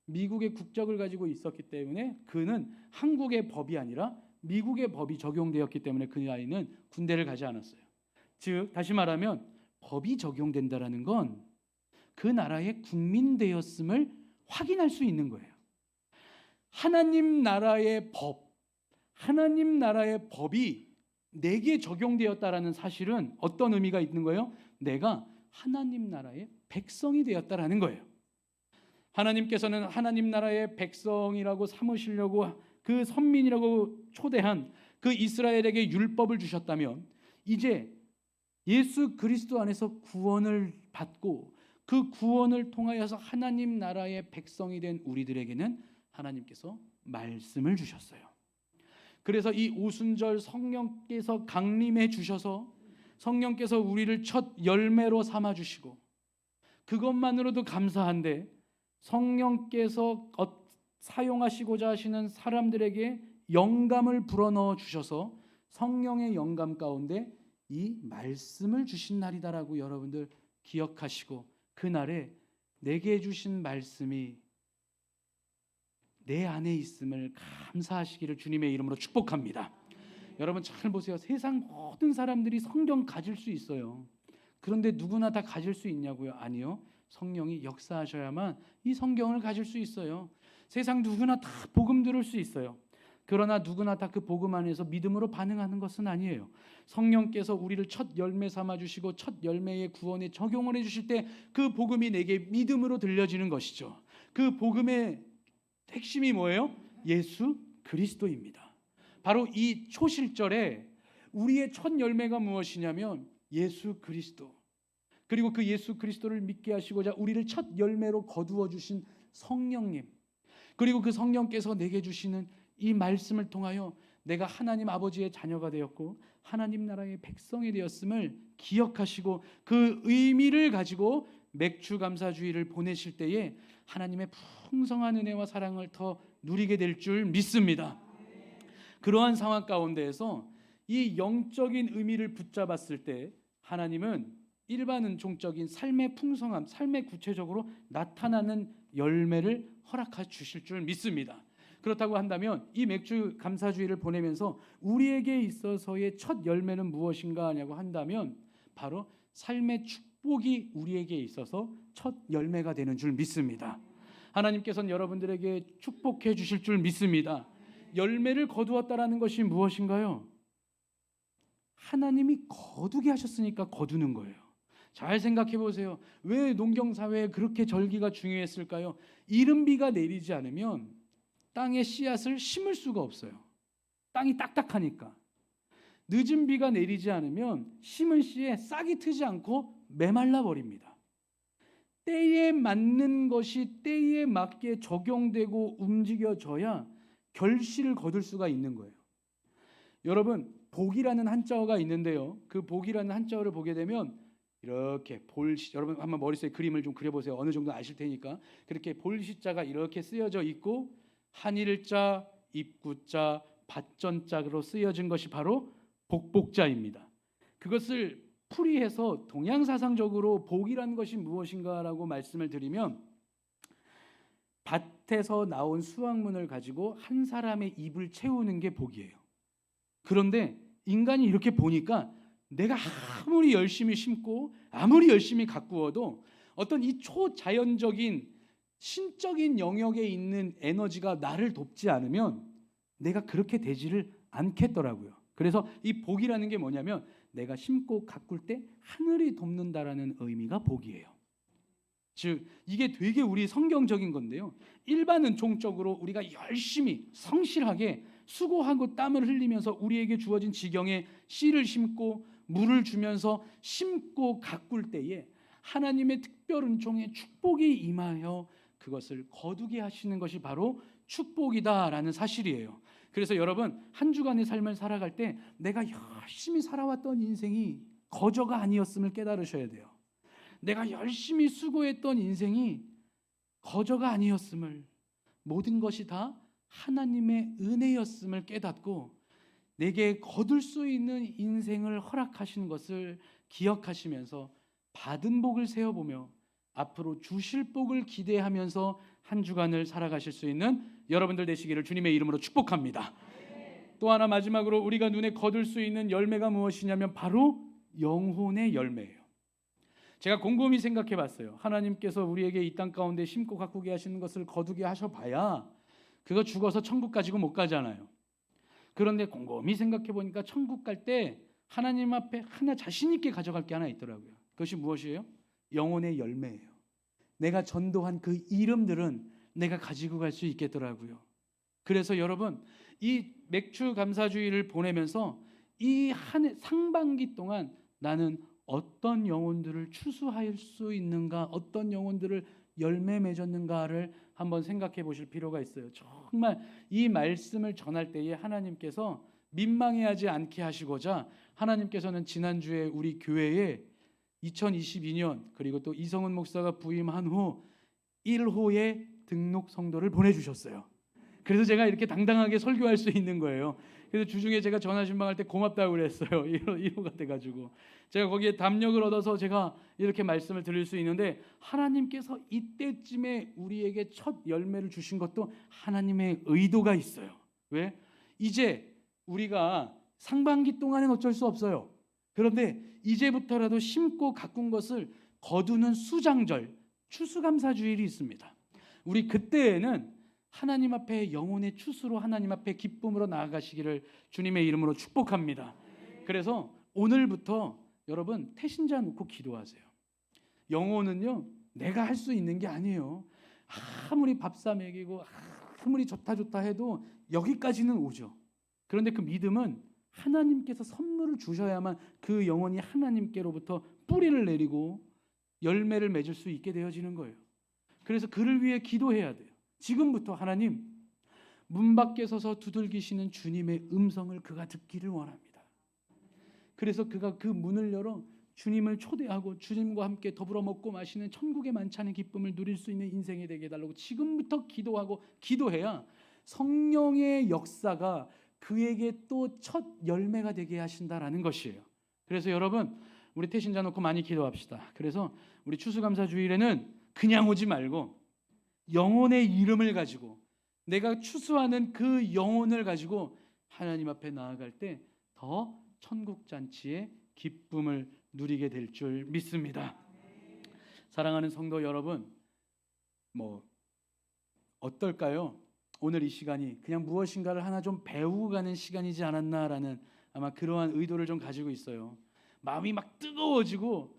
미국의 국적을 가지고 있었기 때문에 그는 한국의 법이 아니라 미국의 법이 적용되었기 때문에 그 아이는 군대를 가지 않았어요. 즉 다시 말하면 법이 적용된다라는 건 그 나라의 국민 되었음을 확인할 수 있는 거예요. 하나님 나라의 법, 하나님 나라의 법이 내게 적용되었다라는 사실은 어떤 의미가 있는 거예요? 내가 하나님 나라의 백성이 되었다라는 거예요. 하나님께서는 하나님 나라의 백성이라고 삼으시려고 그 선민이라고 초대한 그 이스라엘에게 율법을 주셨다면, 이제 예수 그리스도 안에서 구원을 받고 그 구원을 통하여서 하나님 나라의 백성이 된 우리들에게는 하나님께서 말씀을 주셨어요. 그래서 이 오순절 성령께서 강림해 주셔서 성령께서 우리를 첫 열매로 삼아 주시고, 그것만으로도 감사한데 성령께서 사용하시고자 하시는 사람들에게 영감을 불어넣어 주셔서 성령의 영감 가운데 이 말씀을 주신 날이다라고 여러분들 기억하시고, 그날에 내게 주신 말씀이 내 안에 있음을 감사하시기를 주님의 이름으로 축복합니다. 여러분 잘 보세요. 세상 모든 사람들이 성경 가질 수 있어요. 그런데 누구나 다 가질 수 있냐고요? 아니요. 성령이 역사하셔야만 이 성경을 가질 수 있어요. 세상 누구나 다 복음 들을 수 있어요. 그러나 누구나 다 그 복음 안에서 믿음으로 반응하는 것은 아니에요. 성령께서 우리를 첫 열매 삼아 주시고 첫 열매의 구원에 적용을 해 주실 때 그 복음이 내게 믿음으로 들려지는 것이죠. 그 복음의 핵심이 뭐예요? 예수 그리스도입니다. 바로 이 초실절에 우리의 첫 열매가 무엇이냐면 예수 그리스도, 그리고 그 예수 그리스도를 믿게 하시고자 우리를 첫 열매로 거두어 주신 성령님, 그리고 그 성령께서 내게 주시는 이 말씀을 통하여 내가 하나님 아버지의 자녀가 되었고 하나님 나라의 백성이 되었음을 기억하시고 그 의미를 가지고 맥주 감사주의를 보내실 때에 하나님의 풍성한 은혜와 사랑을 더 누리게 될 줄 믿습니다. 그러한 상황 가운데에서 이 영적인 의미를 붙잡았을 때 하나님은 일반 은총적인 삶의 풍성함, 삶의 구체적으로 나타나는 열매를 허락해 주실 줄 믿습니다. 그렇다고 한다면 이 맥주 감사주의를 보내면서 우리에게 있어서의 첫 열매는 무엇인가 하냐고 한다면 바로 삶의 축복이 우리에게 있어서 첫 열매가 되는 줄 믿습니다. 하나님께서는 여러분들에게 축복해 주실 줄 믿습니다. 열매를 거두었다라는 것이 무엇인가요? 하나님이 거두게 하셨으니까 거두는 거예요. 잘 생각해 보세요. 왜 농경사회에 그렇게 절기가 중요했을까요? 이른 비가 내리지 않으면 땅에 씨앗을 심을 수가 없어요. 땅이 딱딱하니까. 늦은 비가 내리지 않으면 심은 씨에 싹이 트지 않고 메말라 버립니다. 때에 맞는 것이 때에 맞게 적용되고 움직여져야 결실을 거둘 수가 있는 거예요. 여러분, 복이라는 한자어가 있는데요. 그 복이라는 한자어를 보게 되면 이렇게 여러분 한번 머릿속에 그림을 좀 그려보세요. 어느 정도 아실 테니까. 그렇게 볼시자가 이렇게 쓰여져 있고 한일자, 입구자, 밭전자로 쓰여진 것이 바로 복복자입니다. 그것을 풀이해서 동양사상적으로 복이라는 것이 무엇인가라고 말씀을 드리면, 밭에서 나온 수확물을 가지고 한 사람의 입을 채우는 게 복이에요. 그런데 인간이 이렇게 보니까 내가 아무리 열심히 심고 아무리 열심히 가꾸어도 어떤 이 초자연적인 신적인 영역에 있는 에너지가 나를 돕지 않으면 내가 그렇게 되지를 않겠더라고요. 그래서 이 복이라는 게 뭐냐면 내가 심고 가꿀 때 하늘이 돕는다라는 의미가 복이에요. 즉 이게 되게 우리 성경적인 건데요. 일반 은총적으로 우리가 열심히 성실하게 수고하고 땀을 흘리면서 우리에게 주어진 지경에 씨를 심고 물을 주면서 심고 가꿀 때에 하나님의 특별 은총의 축복이 임하여 그것을 거두게 하시는 것이 바로 축복이다라는 사실이에요. 그래서 여러분 한 주간의 삶을 살아갈 때 내가 열심히 살아왔던 인생이 거저가 아니었음을 깨달으셔야 돼요. 내가 열심히 수고했던 인생이 거저가 아니었음을, 모든 것이 다 하나님의 은혜였음을 깨닫고 내게 거둘 수 있는 인생을 허락하신 것을 기억하시면서 받은 복을 세어보며 앞으로 주실 복을 기대하면서 한 주간을 살아가실 수 있는 여러분들 되시기를 주님의 이름으로 축복합니다. 또 하나 마지막으로 우리가 눈에 거둘 수 있는 열매가 무엇이냐면 바로 영혼의 열매예요. 제가 곰곰이 생각해 봤어요. 하나님께서 우리에게 이 땅 가운데 심고 가꾸게 하시는 것을 거두게 하셔봐야 그거 죽어서 천국 가지고 못 가잖아요. 그런데 곰곰이 생각해 보니까 천국 갈 때 하나님 앞에 하나 자신 있게 가져갈 게 하나 있더라고요. 그것이 무엇이에요? 영혼의 열매예요. 내가 전도한 그 이름들은 내가 가지고 갈 수 있겠더라고요. 그래서 여러분 이 맥주 감사주의를 보내면서 이 한 해 상반기 동안 나는 어떤 영혼들을 추수할 수 있는가, 어떤 영혼들을 열매 맺었는가를 한번 생각해 보실 필요가 있어요. 정말 이 말씀을 전할 때에 하나님께서 민망해하지 않게 하시고자 하나님께서는 지난주에 우리 교회에 2022년 그리고 또 이성은 목사가 부임한 후 1호의 등록 성도를 보내주셨어요. 그래서 제가 이렇게 당당하게 설교할 수 있는 거예요. 그래서 주중에 제가 전화 신방할 때 고맙다고 그랬어요. 1호가 돼가지고 제가 거기에 담력을 얻어서 제가 이렇게 말씀을 드릴 수 있는데 하나님께서 이때쯤에 우리에게 첫 열매를 주신 것도 하나님의 의도가 있어요. 왜? 이제 우리가 상반기 동안은 어쩔 수 없어요. 그런데 이제부터라도 심고 가꾼 것을 거두는 수장절, 추수감사주일이 있습니다. 우리 그때에는 하나님 앞에 영혼의 추수로 하나님 앞에 기쁨으로 나아가시기를 주님의 이름으로 축복합니다. 그래서 오늘부터 여러분 태신자 놓고 기도하세요. 영혼은요 내가 할 수 있는 게 아니에요. 아무리 밥사 먹이고 아무리 좋다 해도 여기까지는 오죠. 그런데 그 믿음은 하나님께서 선물을 주셔야만 그 영혼이 하나님께로부터 뿌리를 내리고 열매를 맺을 수 있게 되어지는 거예요. 그래서 그를 위해 기도해야 돼요. 지금부터 하나님 문 밖에 서서 두들기시는 주님의 음성을 그가 듣기를 원합니다. 그래서 그가 그 문을 열어 주님을 초대하고 주님과 함께 더불어 먹고 마시는 천국의 만찬의 기쁨을 누릴 수 있는 인생이 되게 해달라고 지금부터 기도하고 기도해야 성령의 역사가 그에게 또 첫 열매가 되게 하신다라는 것이에요. 그래서 여러분 우리 태신자 놓고 많이 기도합시다. 그래서 우리 추수감사주일에는 그냥 오지 말고 영혼의 이름을 가지고 내가 추수하는 그 영혼을 가지고 하나님 앞에 나아갈 때 더 천국잔치의 기쁨을 누리게 될 줄 믿습니다. 사랑하는 성도 여러분, 어떨까요? 오늘 이 시간이 그냥 무엇인가를 하나 좀 배우고 가는 시간이지 않았나라는 아마 그러한 의도를 좀 가지고 있어요. 마음이 막 뜨거워지고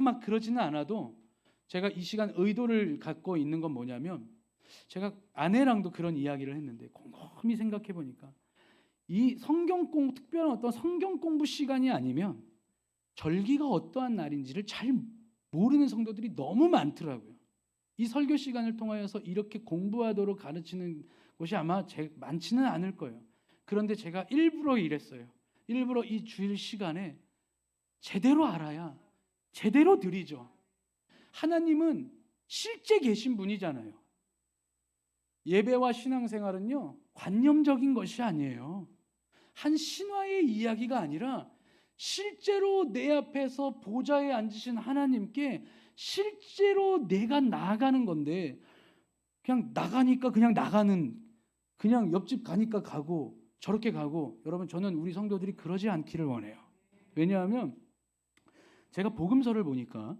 막 그러지는 않아도 제가 이 시간 의도를 갖고 있는 건 뭐냐면 제가 아내랑도 그런 이야기를 했는데 곰곰이 생각해 보니까 이 특별한 어떤 성경 공부 시간이 아니면 절기가 어떠한 날인지를 잘 모르는 성도들이 너무 많더라고요. 이 설교 시간을 통하여서 이렇게 공부하도록 가르치는 곳이 아마 많지는 않을 거예요. 그런데 제가 일부러 이랬어요. 일부러 이 주일 시간에 제대로 알아야 제대로 드리죠. 하나님은 실제 계신 분이잖아요. 예배와 신앙생활은요 관념적인 것이 아니에요. 한 신화의 이야기가 아니라 실제로 내 앞에서 보좌에 앉으신 하나님께 실제로 내가 나아가는 건데 그냥 나가니까 그냥 나가는, 그냥 옆집 가니까 가고 저렇게 가고, 여러분 저는 우리 성도들이 그러지 않기를 원해요. 왜냐하면 제가 복음서를 보니까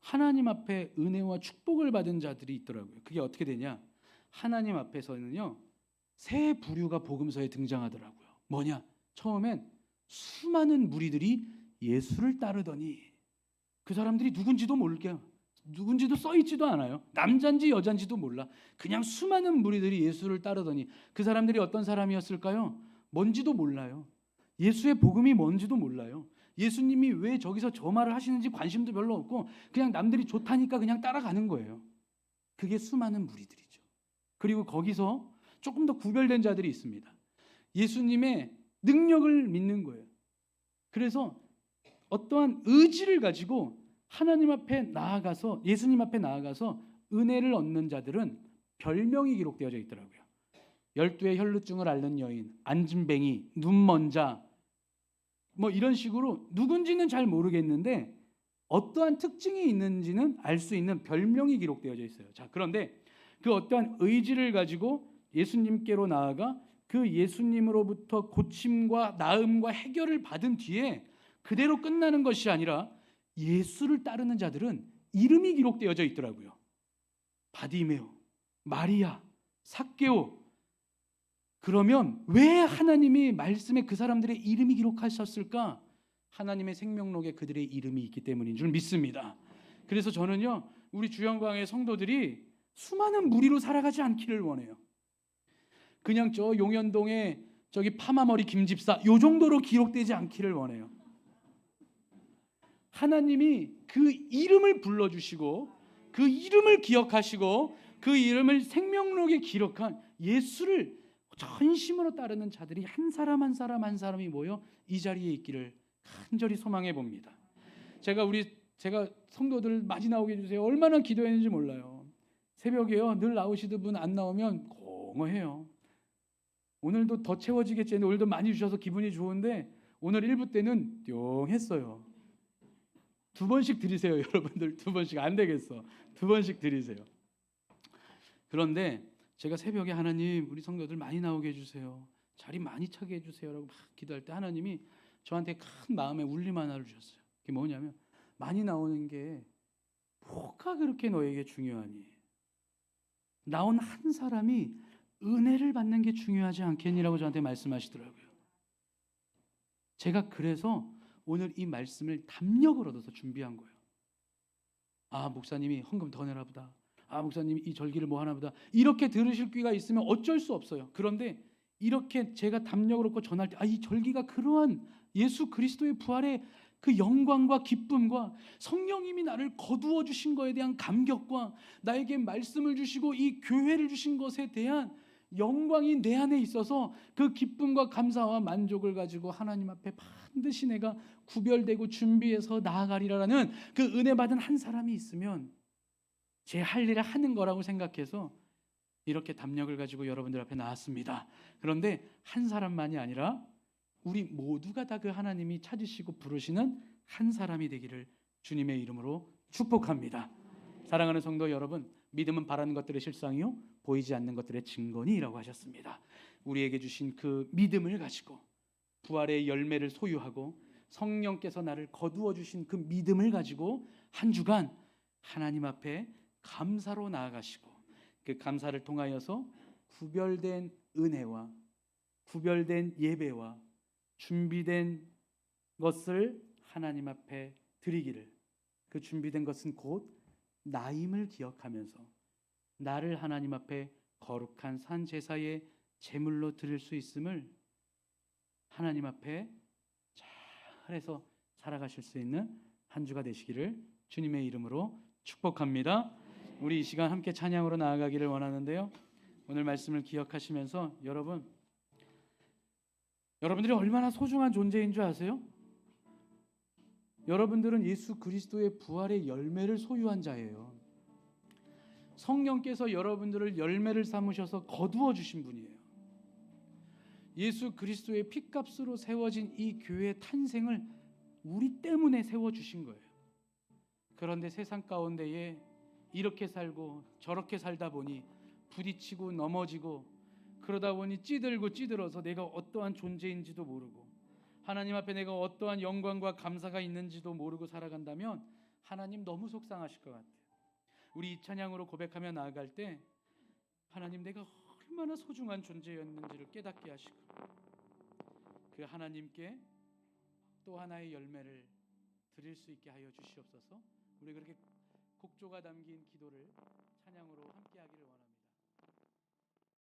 하나님 앞에 은혜와 축복을 받은 자들이 있더라고요. 그게 어떻게 되냐? 하나님 앞에서는요, 세 부류가 복음서에 등장하더라고요. 뭐냐? 처음엔 수많은 무리들이 예수를 따르더니 그 사람들이 누군지도 모르게, 누군지도 써있지도 않아요. 남잔지 여잔지도 몰라. 그냥 수많은 무리들이 예수를 따르더니 그 사람들이 어떤 사람이었을까요? 뭔지도 몰라요. 예수의 복음이 뭔지도 몰라요. 예수님이 왜 저기서 저 말을 하시는지 관심도 별로 없고 그냥 남들이 좋다니까 그냥 따라가는 거예요. 그게 수많은 무리들이죠. 그리고 거기서 조금 더 구별된 자들이 있습니다. 예수님의 능력을 믿는 거예요. 그래서 어떠한 의지를 가지고 하나님 앞에 나아가서, 예수님 앞에 나아가서 은혜를 얻는 자들은 별명이 기록되어져 있더라고요. 12의 혈루증을 앓는 여인, 안진뱅이, 눈먼 자, 뭐 이런 식으로 누군지는 잘 모르겠는데 어떠한 특징이 있는지는 알 수 있는 별명이 기록되어져 있어요. 자, 그런데 그 어떠한 의지를 가지고 예수님께로 나아가 그 예수님으로부터 고침과 나음과 해결을 받은 뒤에 그대로 끝나는 것이 아니라 예수를 따르는 자들은 이름이 기록되어져 있더라고요. 바디메오, 마리아, 삭개오. 그러면 왜 하나님이 말씀에 그 사람들의 이름이 기록하셨을까? 하나님의 생명록에 그들의 이름이 있기 때문인 줄 믿습니다. 그래서 저는요, 우리 주영광의 성도들이 수많은 무리로 살아가지 않기를 원해요. 그냥 저 용현동에 저기 파마머리 김집사 요 정도로 기록되지 않기를 원해요. 하나님이 그 이름을 불러주시고 그 이름을 기억하시고 그 이름을 생명록에 기록한 예수를 전심으로 따르는 자들이 한 사람 한 사람 한 사람이 모여 이 자리에 있기를 간절히 소망해 봅니다. 제가 성도들 많이 나오게 해주세요. 얼마나 기도했는지 몰라요. 새벽에요, 늘 나오시던 분 안 나오면 공허해요. 오늘도 더 채워지겠지 했는데 오늘도 많이 주셔서 기분이 좋은데 오늘 1부 때는 띵했어요. 2번씩 드리세요. 여러분들 2번씩 안 되겠어. 2번씩 드리세요. 그런데 제가 새벽에 하나님 우리 성도들 많이 나오게 해주세요. 자리 많이 차게 해주세요 라고 막 기도할 때 하나님이 저한테 큰 마음의 울림 하나를 주셨어요. 그게 뭐냐면 많이 나오는 게 뭐가 그렇게 너에게 중요하니? 나온 한 사람이 은혜를 받는 게 중요하지 않겠니라고 저한테 말씀하시더라고요. 제가 그래서 오늘 이 말씀을 담력을 얻어서 준비한 거예요. 아, 목사님이 헌금 더 내나 보다. 아, 목사님이 이 절기를 뭐 하나 보다. 이렇게 들으실 귀가 있으면 어쩔 수 없어요. 그런데 이렇게 제가 담력을 얻고 전할 때, 아, 이 절기가 그러한 예수 그리스도의 부활의 그 영광과 기쁨과 성령님이 나를 거두어 주신 것에 대한 감격과 나에게 말씀을 주시고 이 교회를 주신 것에 대한 영광이 내 안에 있어서 그 기쁨과 감사와 만족을 가지고 하나님 앞에 반드시 내가 구별되고 준비해서 나아가리라는 그 은혜 받은 한 사람이 있으면 제 할 일을 하는 거라고 생각해서 이렇게 담력을 가지고 여러분들 앞에 나왔습니다. 그런데 한 사람만이 아니라 우리 모두가 다 그 하나님이 찾으시고 부르시는 한 사람이 되기를 주님의 이름으로 축복합니다. 사랑하는 성도 여러분, 믿음은 바라는 것들의 실상이요 보이지 않는 것들의 증거니라고 하셨습니다. 우리에게 주신 그 믿음을 가지고 부활의 열매를 소유하고 성령께서 나를 거두어 주신 그 믿음을 가지고 한 주간 하나님 앞에 감사로 나아가시고 그 감사를 통하여서 구별된 은혜와 구별된 예배와 준비된 것을 하나님 앞에 드리기를, 그 준비된 것은 곧 나임을 기억하면서 나를 하나님 앞에 거룩한 산 제사의 제물로 드릴 수 있음을 하나님 앞에 잘해서 살아가실 수 있는 한 주가 되시기를 주님의 이름으로 축복합니다. 우리 이 시간 함께 찬양으로 나아가기를 원하는데요, 오늘 말씀을 기억하시면서 여러분들이 얼마나 소중한 존재인 줄 아세요? 여러분들은 예수 그리스도의 부활의 열매를 소유한 자예요. 성령께서 여러분들을 열매를 삼으셔서 거두어 주신 분이에요. 예수 그리스도의 피값으로 세워진 이 교회의 탄생을 우리 때문에 세워주신 거예요. 그런데 세상 가운데에 이렇게 살고 저렇게 살다 보니 부딪히고 넘어지고 그러다 보니 찌들고 찌들어서 내가 어떠한 존재인지도 모르고 하나님 앞에 내가 어떠한 영광과 감사가 있는지도 모르고 살아간다면 하나님 너무 속상하실 것 같아요. 우리 이 찬양으로 고백하며 나아갈 때 하나님 내가 얼마나 소중한 존재였는지를 깨닫게 하시고 그 하나님께 또 하나의 열매를 드릴 수 있게 하여 주시옵소서. 우리 그렇게 곡조가 담긴 기도를 찬양으로 함께 하기를 원합니다.